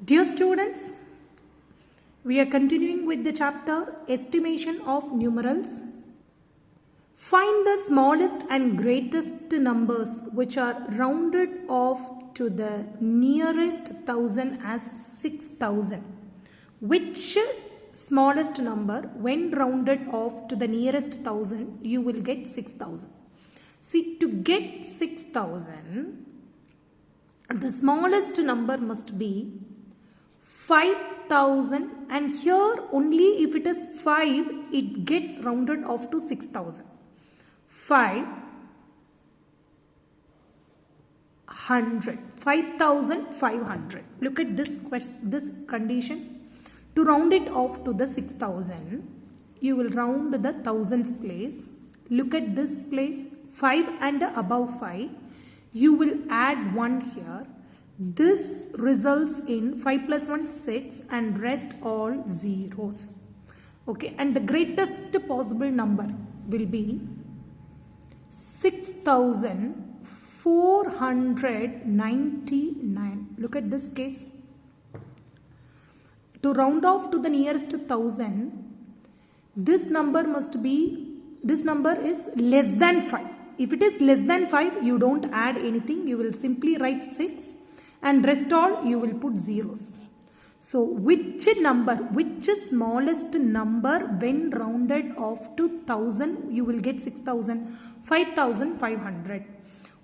Dear students, we are continuing with the chapter Estimation of Numerals. Find the smallest and greatest numbers which are rounded off to the nearest thousand as 6,000. Which smallest number when rounded off to the nearest thousand you will get 6,000. See, to get 6,000, the smallest number must be 5,000, and here only if it is 5 it gets rounded off to 6,000. 5,500. Look at this condition. To round it off to the 6,000, you will round the thousands place. Look at this place, 5 and above 5. You will add 1 here. This results in 5 plus 1 6 and rest all zeros. Okay, and the greatest possible number will be 6,499. Look at this case. To round off to the nearest thousand, this number is less than 5. If it is less than 5, you don't add anything. You will simply write 6 and rest all you will put zeros. So which smallest number when rounded off to 1000 you will get 6,000? 5,500.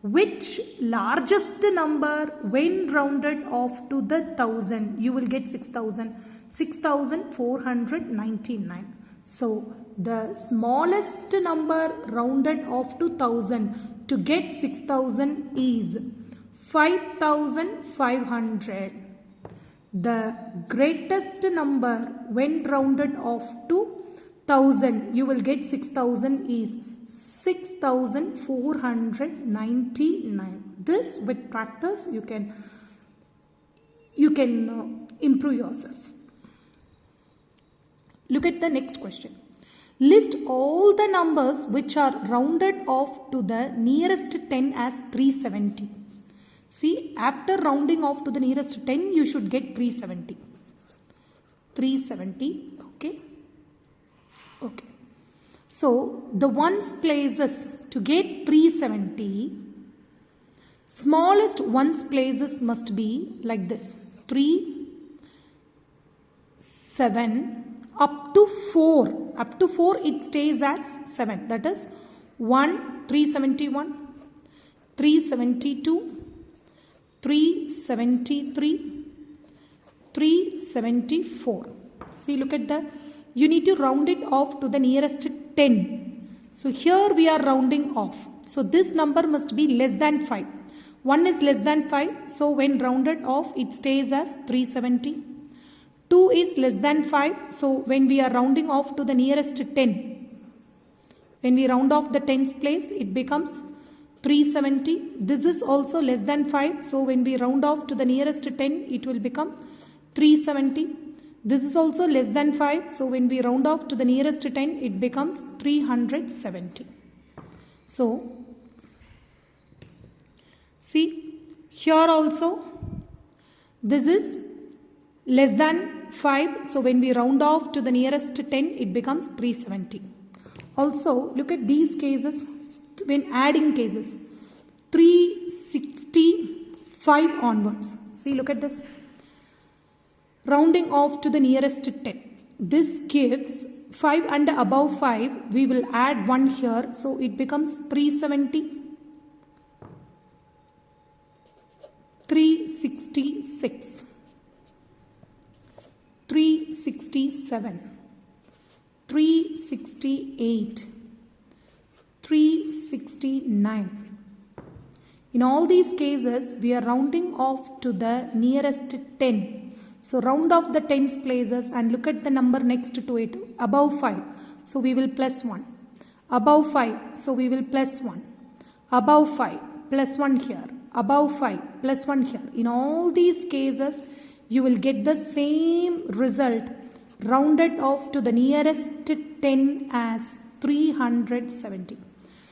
Which largest number when rounded off to the 1000 you will get 6,000? 6,499. So the smallest number rounded off to 1000 to get 6,000 is 5,500. The greatest number when rounded off to 1000 you will get 6,000 is 6,499. This with practice you can improve yourself. Look at the next question. List all the numbers which are rounded off to the nearest 10 as 370. See, after rounding off to the nearest 10, you should get 370. 370, okay. Okay. So, the ones places to get 370, smallest ones places must be like this. 3, 7, up to 4. Up to 4 it stays as 7. That is 1, 371, 372, 373, 374. See, look at the, you need to round it off to the nearest 10. So here we are rounding off. So this number must be less than 5. 1 is less than 5. So when rounded off, it stays as 370. 2 is less than 5. So when we are rounding off to the nearest 10, when we round off the tens place, it becomes 370. This is also less than 5. So when we round off to the nearest 10, it will become 370. This is also less than 5. So when we round off to the nearest 10, it becomes 370. So, see, here also, this is less than 5. So when we round off to the nearest 10, it becomes 370. Also, look at these cases. When adding cases, 365 onwards. See, look at this. Rounding off to the nearest 10. This gives 5 and above 5. We will add 1 here. So it becomes 370. 366. 367. 368. 369. In all these cases, we are rounding off to the nearest 10. So round off the tens places and look at the number next to it, above 5. So we will plus 1. Above 5, so we will plus 1. Above 5, plus 1 here. Above 5, plus 1 here. In all these cases, you will get the same result, rounded off to the nearest 10 as 370.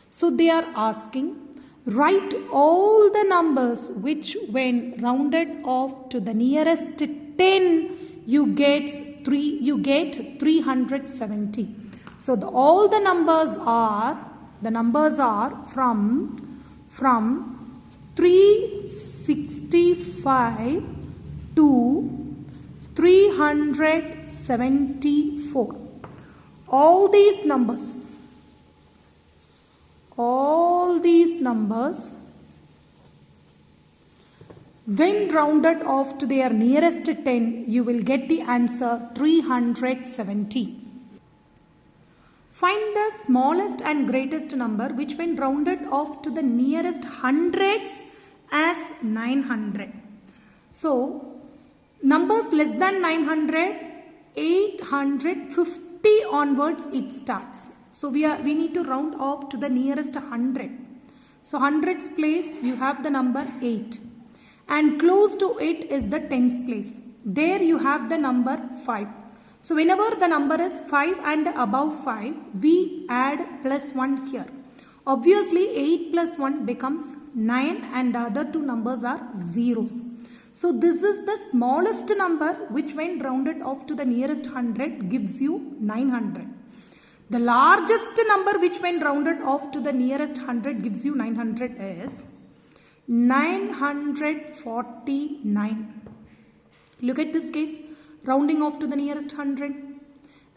So they are asking, write all the numbers which when rounded off to the nearest 10, you get 370. So all the numbers are from 365 to 374. All these numbers when rounded off to their nearest 10, you will get the answer 370. Find the smallest and greatest number which when rounded off to the nearest hundreds as 900. So, numbers less than 900, 850 onwards it starts. So, we need to round off to the nearest 100. So, hundreds place you have the number 8. And close to it is the tens place. There you have the number 5. So whenever the number is 5 and above 5, we add plus 1 here. Obviously 8 plus 1 becomes 9 and the other two numbers are zeros. So this is the smallest number which when rounded off to the nearest 100 gives you 900. The largest number which when rounded off to the nearest 100 gives you 900 is 949. Look at this case, rounding off to the nearest 100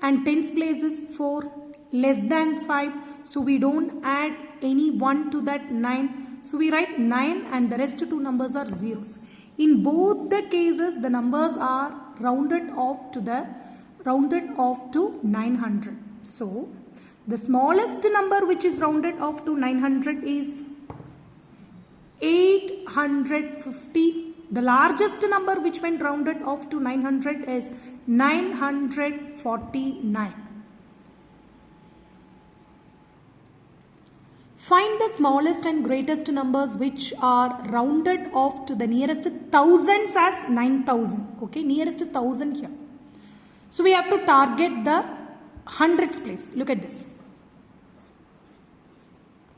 and tens place is 4, less than 5, so we don't add any 1 to that 9, so we write 9 and the rest two numbers are zeros. In both the cases the numbers are rounded off to 900. So the smallest number which is rounded off to 900 is 850. The largest number which when rounded off to 900 is 949. Find the smallest and greatest numbers which are rounded off to the nearest thousands as 9000. Okay, nearest 1000 here. So we have to target the hundreds place. Look at this.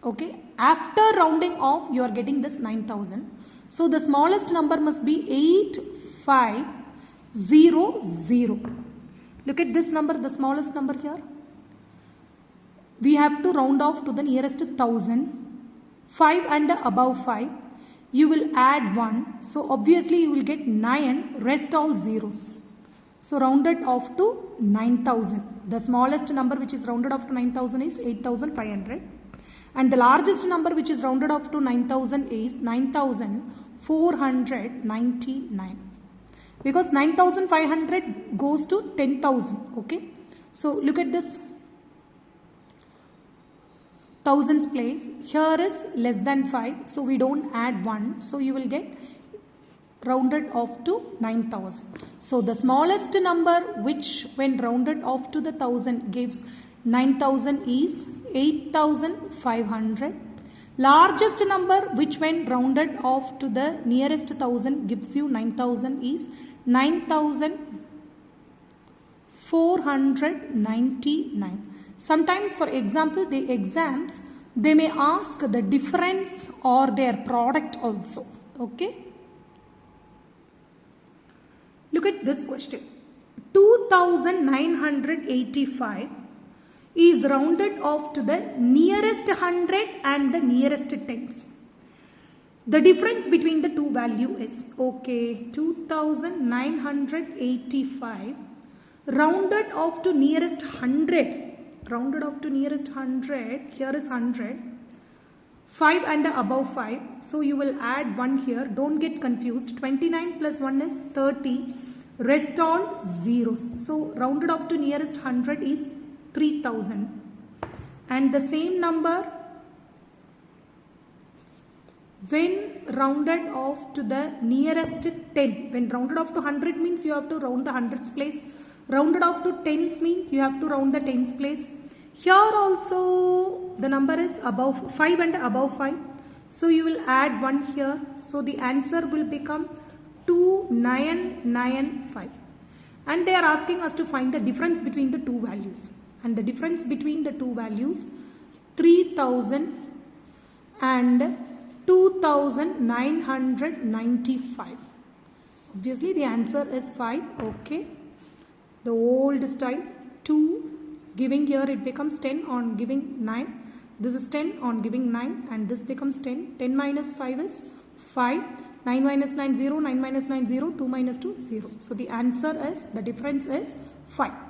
Okay, after rounding off you are getting this 9000. So the smallest number must be 8500. Look at this number, the smallest number here. We have to round off to the nearest 1000. 5 and above 5. You will add 1. So obviously you will get 9, rest all zeros. So rounded off to 9000. The smallest number which is rounded off to 9000 is 8500. And the largest number which is rounded off to 9000 is 9499. Because 9500 goes to 10,000. Okay. So look at this. Thousands place. Here is less than 5. So we don't add 1. So you will get rounded off to 9000. So the smallest number which when rounded off to the 1000 gives 9000 is 8500. Largest number which when rounded off to the nearest 1000 gives you 9000 is 9499. Sometimes for example the exams they may ask the difference or their product also. Okay. Look at this question. 2985 is rounded off to the nearest 100 and the nearest tens. The difference between the two value is, okay, 2985 rounded off to nearest 100. Rounded off to nearest 100, here is 100. 5 and above 5, so you will add 1 here, don't get confused. 29 plus 1 is 30, rest all zeros. So rounded off to nearest 100 is 3000. And the same number when rounded off to the nearest 10. When rounded off to 100 means you have to round the hundreds place. Rounded off to tens means you have to round the tens place. Here also the number is above 5 and above 5. So you will add 1 here. So the answer will become 2995. And they are asking us to find the difference between the two values. And the difference between the two values 3000 and 2995. Obviously the answer is 5. Okay. The old style. 2 giving here it becomes 10 on giving 9. This is 10 on giving 9 and this becomes 10. 10 minus 5 is 5. 9 minus 9 0. 9 minus 9 0. 2 minus 2 0. So the answer is, the difference is 5.